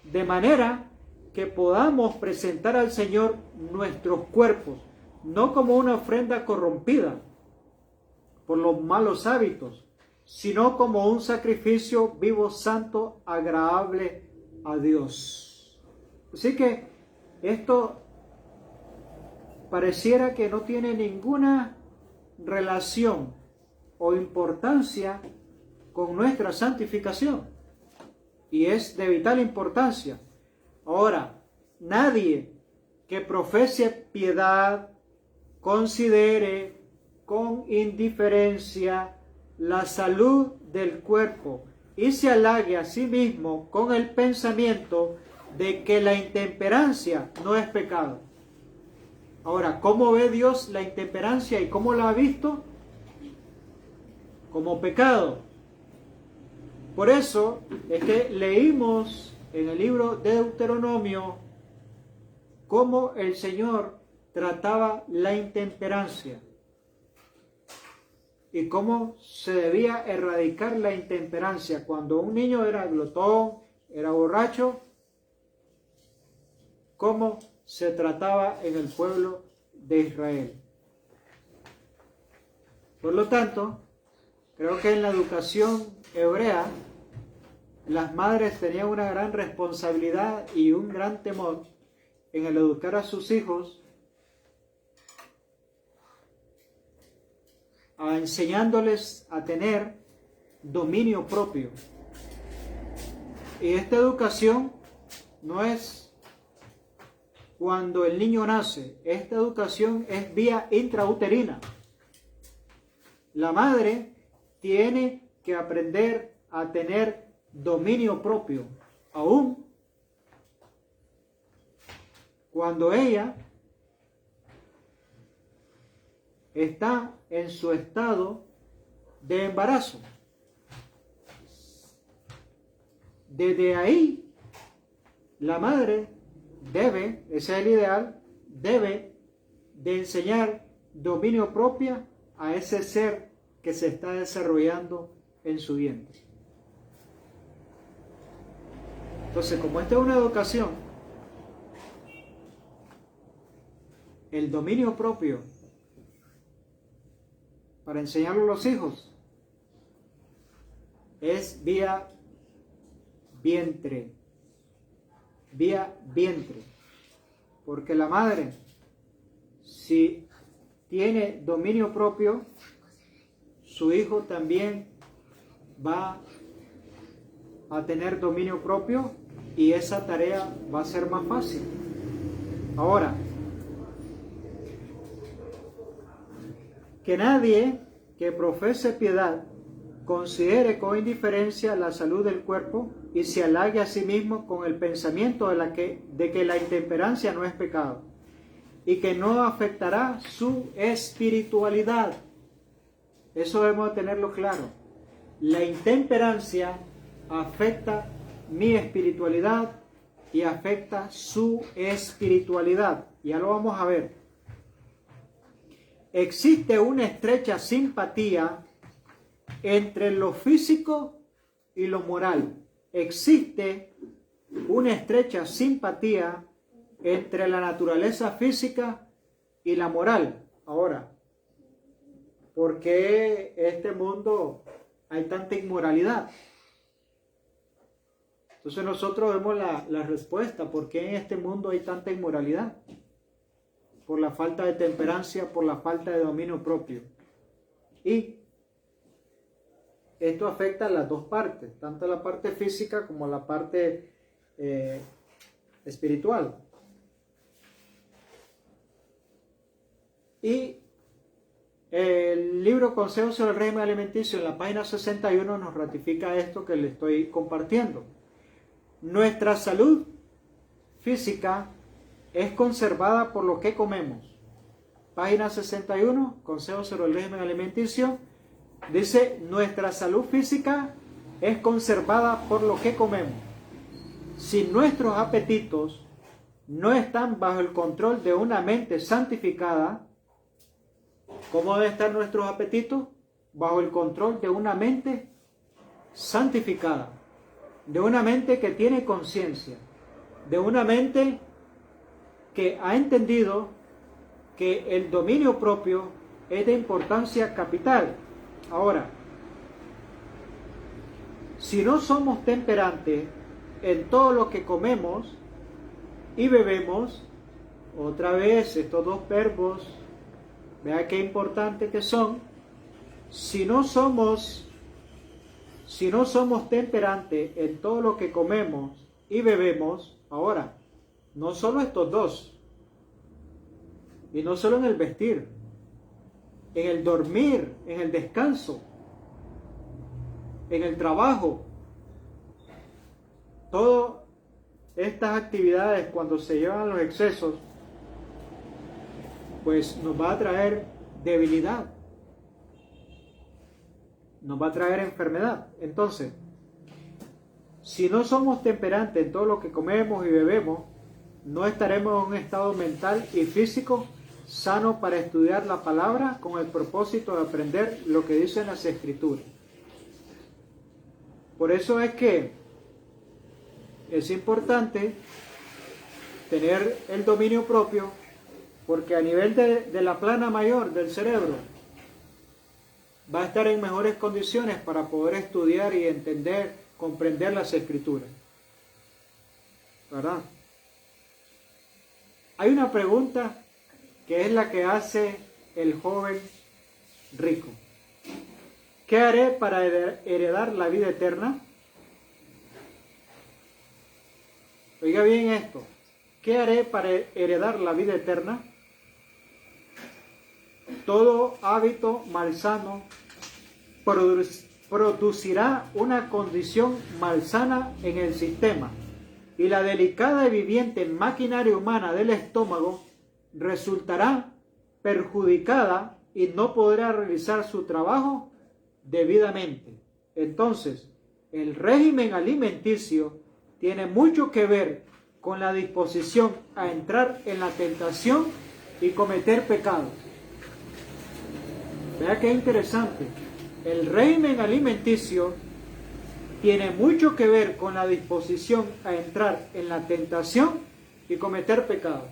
A: de manera que podamos presentar al Señor nuestros cuerpos, no como una ofrenda corrompida por los malos hábitos, sino como un sacrificio vivo, santo, agradable a Dios. Así que esto pareciera que no tiene ninguna relación o importancia con nuestra santificación, y es de vital importancia. Ahora, nadie que profese piedad considere con indiferencia la salud del cuerpo y se halague a sí mismo con el pensamiento de que la intemperancia no es pecado. Ahora, ¿cómo ve Dios la intemperancia y cómo la ha visto? Como pecado. Por eso es que leímos en el libro de Deuteronomio cómo el Señor trataba la intemperancia y cómo se debía erradicar la intemperancia. Cuando un niño era glotón, era borracho, cómo se trataba en el pueblo de Israel. Por lo tanto, creo que en la educación hebrea, las madres tenían una gran responsabilidad y un gran temor en el educar a sus hijos, enseñándoles a tener dominio propio. Y esta educación no es cuando el niño nace, esta educación es vía intrauterina. La madre tiene que aprender a tener dominio propio, aún cuando ella está en su estado de embarazo. Desde ahí, la madre debe, ese es el ideal, debe de enseñar dominio propio a ese ser que se está desarrollando en su vientre. Entonces, como esta es una educación, el dominio propio para enseñarlo a los hijos es vía vientre, porque la madre, si tiene dominio propio, su hijo también va a tener dominio propio y esa tarea va a ser más fácil. Ahora, que nadie que profese piedad considere con indiferencia la salud del cuerpo y se halague a sí mismo con el pensamiento de que la intemperancia no es pecado y que no afectará su espiritualidad. Eso debemos tenerlo claro. La intemperancia afecta mi espiritualidad y afecta su espiritualidad. Ya lo vamos a ver. Existe una estrecha simpatía entre lo físico y lo moral. Existe una estrecha simpatía entre la naturaleza física y la moral. Ahora, ¿por qué en este mundo hay tanta inmoralidad? Entonces nosotros vemos la respuesta. ¿Por qué en este mundo hay tanta inmoralidad? Por la falta de temperancia, por la falta de dominio propio. Y esto afecta a las dos partes, tanto la parte física como la parte espiritual. Y el libro Consejos sobre el régimen alimenticio en la página 61 nos ratifica esto que le estoy compartiendo. Nuestra salud física es conservada por lo que comemos. Página 61, Consejos sobre el régimen alimenticio. Dice, nuestra salud física es conservada por lo que comemos. Si nuestros apetitos no están bajo el control de una mente santificada, ¿cómo deben estar nuestros apetitos? Bajo el control de una mente santificada, de una mente que tiene conciencia, de una mente que ha entendido que el dominio propio es de importancia capital. Ahora, si no somos temperantes en todo lo que comemos y bebemos, otra vez estos dos verbos, vea qué importante que son. Si no somos temperantes en todo lo que comemos y bebemos, ahora, no solo estos dos, y no solo en el vestir, en el dormir, en el descanso, en el trabajo, todas estas actividades cuando se llevan a los excesos, pues nos va a traer debilidad, nos va a traer enfermedad. Entonces, si no somos temperantes en todo lo que comemos y bebemos, no estaremos en un estado mental y físico sano para estudiar la palabra con el propósito de aprender lo que dicen las Escrituras. Por eso es que es importante tener el dominio propio, porque a nivel de la plana mayor del cerebro, va a estar en mejores condiciones para poder estudiar y entender, comprender las Escrituras. ¿Verdad? Hay una pregunta que es la que hace el joven rico. ¿Qué haré para heredar la vida eterna? Oiga bien esto. ¿Qué haré para heredar la vida eterna? Todo hábito malsano producirá una condición malsana en el sistema, y la delicada y viviente maquinaria humana del estómago resultará perjudicada y no podrá realizar su trabajo debidamente. Entonces, el régimen alimenticio tiene mucho que ver con la disposición a entrar en la tentación y cometer pecados. Vea qué interesante. El régimen alimenticio tiene mucho que ver con la disposición a entrar en la tentación y cometer pecados.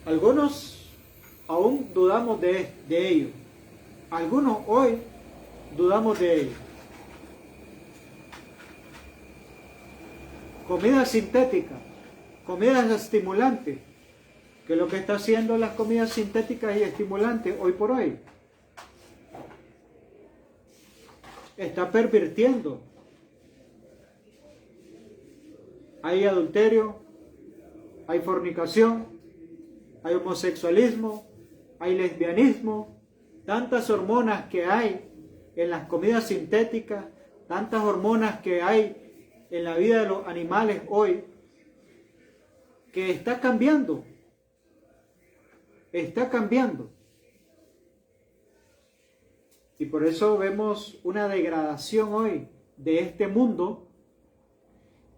A: Algunos aún dudamos de ello. Algunos hoy dudamos de ello. Comida sintética, comidas estimulantes, que es lo que está haciendo las comidas sintéticas y estimulantes hoy por hoy. Está pervirtiendo. Hay adulterio, hay fornicación, hay homosexualismo, hay lesbianismo, tantas hormonas que hay en las comidas sintéticas, tantas hormonas que hay en la vida de los animales hoy, que está cambiando. Está cambiando. Y por eso vemos una degradación hoy de este mundo,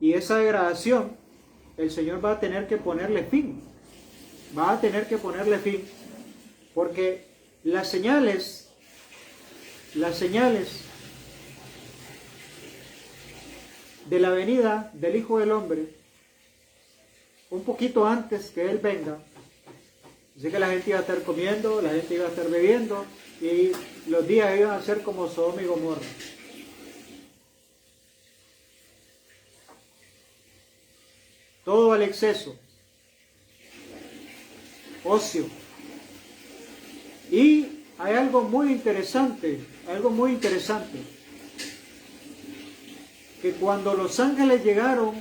A: y esa degradación el Señor va a tener que ponerle fin. Va a tener que ponerle fin, porque las señales de la venida del Hijo del Hombre, un poquito antes que Él venga, así que la gente iba a estar comiendo, la gente iba a estar bebiendo, y los días iban a ser como Sodoma y Gomorra. Todo al exceso, ocio. Y hay algo muy interesante, que cuando los ángeles llegaron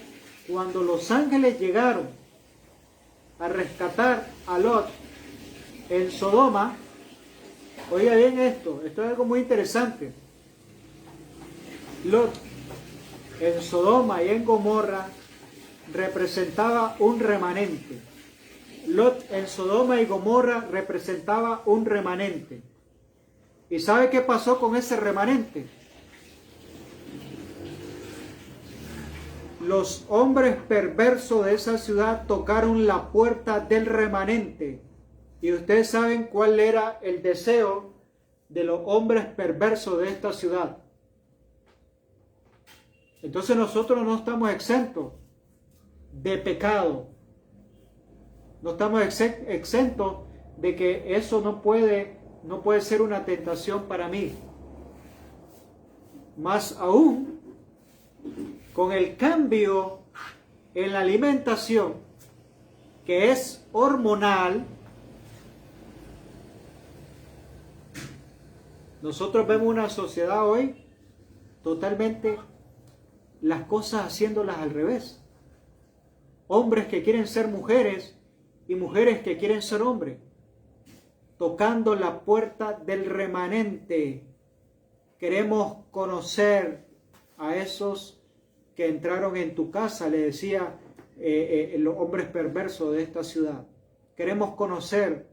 A: a rescatar a Lot en Sodoma, oiga bien esto es algo muy interesante. Lot en Sodoma y en Gomorra representaba un remanente. Lot en Sodoma y Gomorra representaba un remanente. ¿Y sabe qué pasó con ese remanente? Los hombres perversos de esa ciudad tocaron la puerta del remanente. Y ustedes saben cuál era el deseo de los hombres perversos de esta ciudad. Entonces nosotros no estamos exentos de pecado. No estamos exentos de que eso no puede ser una tentación para mí. Más aún, con el cambio en la alimentación, que es hormonal, nosotros vemos una sociedad hoy totalmente las cosas haciéndolas al revés. Hombres que quieren ser mujeres y mujeres que quieren ser hombres, tocando la puerta del remanente. Queremos conocer a esos que entraron en tu casa, le decía los hombres perversos de esta ciudad. Queremos conocer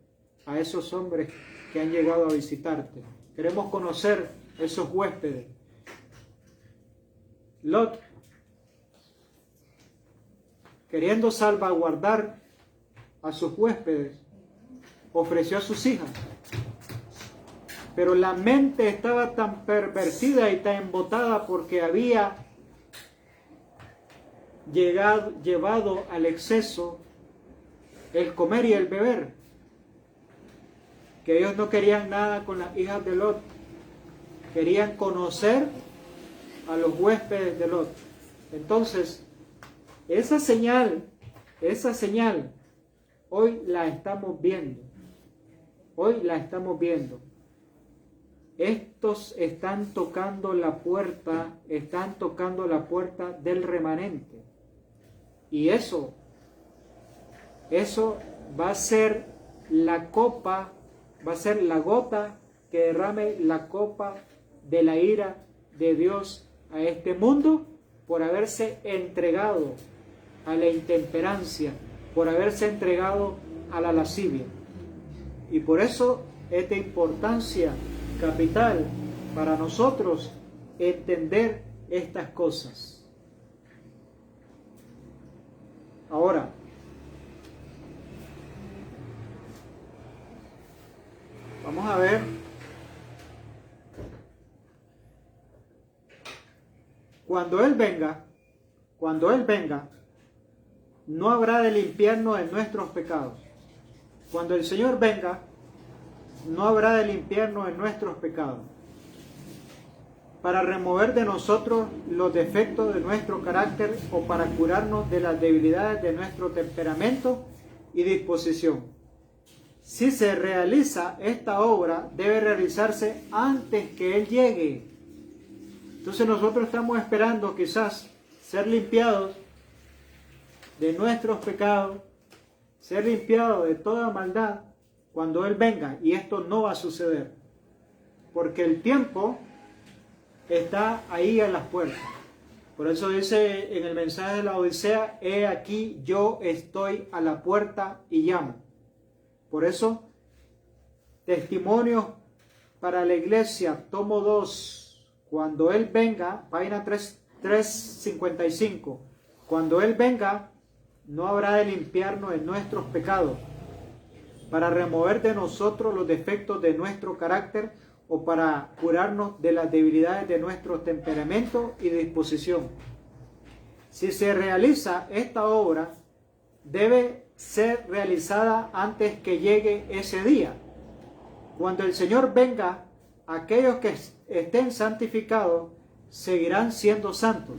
A: a esos hombres que han llegado a visitarte. Queremos conocer a esos huéspedes. Lot, queriendo salvaguardar a sus huéspedes, ofreció a sus hijas. Pero la mente estaba tan pervertida y tan embotada porque había llevado al exceso el comer y el beber, que ellos no querían nada con las hijas de Lot. Querían conocer a los huéspedes de Lot. Entonces, esa señal, hoy la estamos viendo. Hoy la estamos viendo. Estos están tocando la puerta del remanente. Y eso va a ser la copa, va a ser la gota que derrame la copa de la ira de Dios a este mundo por haberse entregado a la intemperancia, por haberse entregado a la lascivia. Y por eso es de importancia capital para nosotros entender estas cosas. Ahora, vamos a ver cuando Él venga, no habrá de limpiarnos de nuestros pecados. Cuando el Señor venga, no habrá de limpiarnos de nuestros pecados, para remover de nosotros los defectos de nuestro carácter o para curarnos de las debilidades de nuestro temperamento y disposición. Si se realiza esta obra, debe realizarse antes que Él llegue. Entonces nosotros estamos esperando quizás ser limpiados de nuestros pecados, ser limpiados de toda maldad cuando Él venga, y esto no va a suceder, porque el tiempo está ahí a las puertas. Por eso dice en el mensaje de la Odisea: he aquí, yo estoy a la puerta y llamo. Por eso, testimonios para la iglesia, tomo 2, cuando Él venga, página 355, cuando Él venga, no habrá de limpiarnos de nuestros pecados, para remover de nosotros los defectos de nuestro carácter o para curarnos de las debilidades de nuestro temperamento y disposición. Si se realiza esta obra, debe ser realizada antes que llegue ese día. Cuando el Señor venga, aquellos que estén santificados seguirán siendo santos.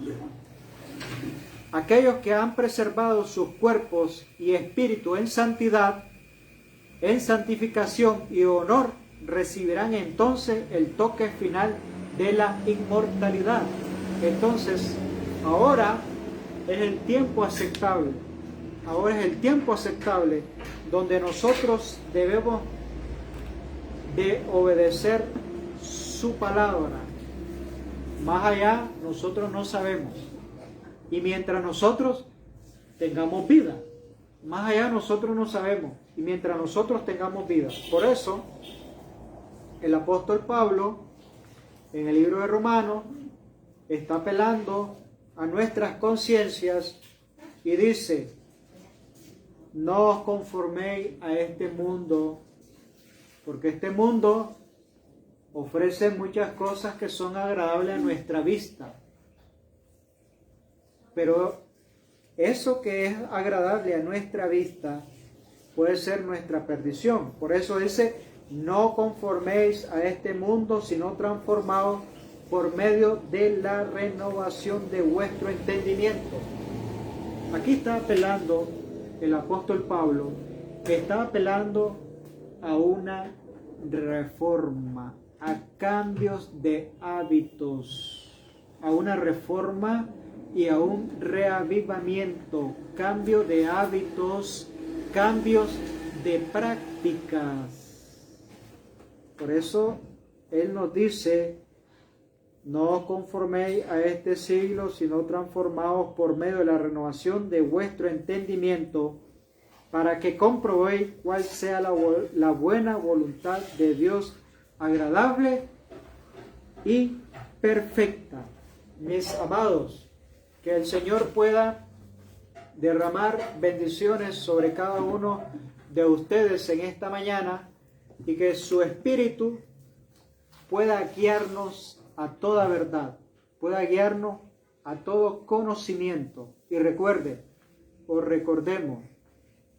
A: Aquellos que han preservado sus cuerpos y espíritu en santidad, en santificación y honor, recibirán entonces el toque final de la inmortalidad. Entonces, ahora es el tiempo aceptable. Ahora es el tiempo aceptable donde nosotros debemos de obedecer su palabra. Más allá, nosotros no sabemos. Y mientras nosotros tengamos vida, más allá nosotros no sabemos. Y mientras nosotros tengamos vida. Por eso, el apóstol Pablo, en el libro de Romanos, está apelando a nuestras conciencias y dice: no os conforméis a este mundo, porque este mundo ofrece muchas cosas que son agradables a nuestra vista. Pero eso que es agradable a nuestra vista puede ser nuestra perdición. Por eso dice: no conforméis a este mundo, sino transformaos por medio de la renovación de vuestro entendimiento. Aquí está apelando el apóstol Pablo, que está apelando a una reforma, a cambios de hábitos, a una reforma y a un reavivamiento, cambio de hábitos, cambios de prácticas. Por eso Él nos dice: no os conforméis a este siglo, sino transformaos por medio de la renovación de vuestro entendimiento, para que comprobéis cuál sea la buena voluntad de Dios, agradable y perfecta. Mis amados, que el Señor pueda derramar bendiciones sobre cada uno de ustedes en esta mañana, y que su Espíritu pueda guiarnos a toda verdad, pueda guiarnos a todo conocimiento. Y recordemos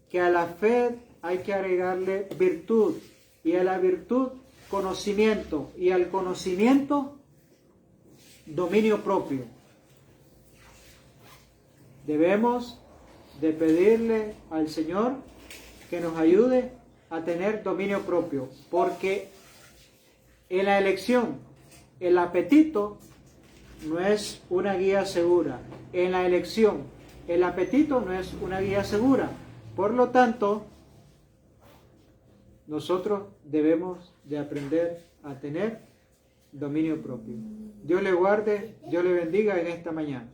A: que a la fe hay que agregarle virtud, y a la virtud conocimiento, y al conocimiento dominio propio. Debemos de pedirle al Señor que nos ayude a tener dominio propio, porque en la elección el apetito no es una guía segura. En la elección el apetito no es una guía segura. Por lo tanto, nosotros debemos de aprender a tener dominio propio. Dios le guarde, Dios le bendiga en esta mañana.